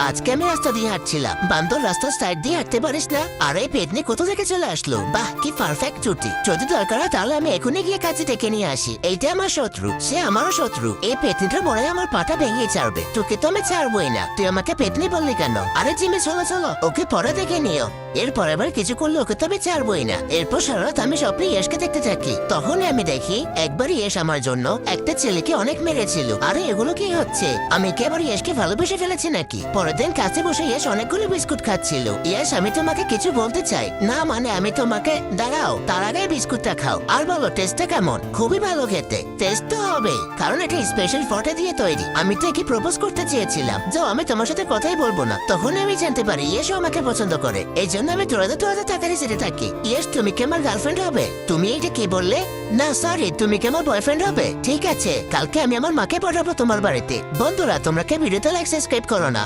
আজকে আমি রাস্তা দিয়ে হাঁটছিলাম, বান্দর রাস্তার সাইড দিয়ে হাঁটতে পারিস না? আর এই পেতনি কোথা থেকে চলে আসলো? বাহ, কি পারফেক্ট জুটি। যদি দরকার হয় তাহলে আমি এখনই গিয়ে কাছে ডেকে নিয়ে আসি। এইটা আমার শত্রু, সে আমারও শত্রু। এই পেতনিটা মনে হয় আমার পাটা ভেঙে ছাড়বে। তোকে তো আমি ছাড়বই না। তুই আমাকে পেতনি বললি কেন? আরে জিমে চলো চলো, ওকে পরে দেখে নিও। এরপর আবার কিছু করলে ওকে তো আমি ছাড়বই না। এরপর সারা রাত আমি স্বপ্নে ইয়েশকে দেখতে থাকি। তখন আমি দেখি একবার ইয়েশ আমার জন্য একটা ছেলেকে অনেক মেরেছিল। আরে এগুলো কি হচ্ছে? আমি কি আবার ইয়েশকে ভালোবেসে ফেলেছি নাকি? পরের দিন কাছে বসে ইয়েশ অনেকগুলো বিস্কুট খাচ্ছিল। ইয়েশ, আমি তোমাকে কিছু বলতে চাই। না মানে আমি তোমাকে, দাঁড়াও, তার আগে বিস্কুটটা খাও আর বলো টেস্টটা কেমন। খুবই ভালো খেতে। টেস্ট তো হবে, কারণ এটা স্পেশাল ফটো দিয়ে তৈরি। আমি তো একে প্রপোজ করতে চেয়েছিলাম, যাও আমি তোমার সাথে কথাই বলবো না। তখন আমি জানতে পারি ইয়েশও আমাকে পছন্দ করে। এই জন্য আমি তোরাতে তাড়াতাড়ি সেরে থাকি। ইয়েশ, তুমি কি আমার গার্লফ্রেন্ড হবে? তুমি এইটা কি বললে? না সরি, তুমি কি আমার বয়ফ্রেন্ড হবে? ঠিক আছে, কালকে আমি আমার মাকে পাঠাবো তোমার বাড়িতে। বন্ধুরা, তোমরা কি ভিডিওতে লাইক সাবস্ক্রাইব করো না?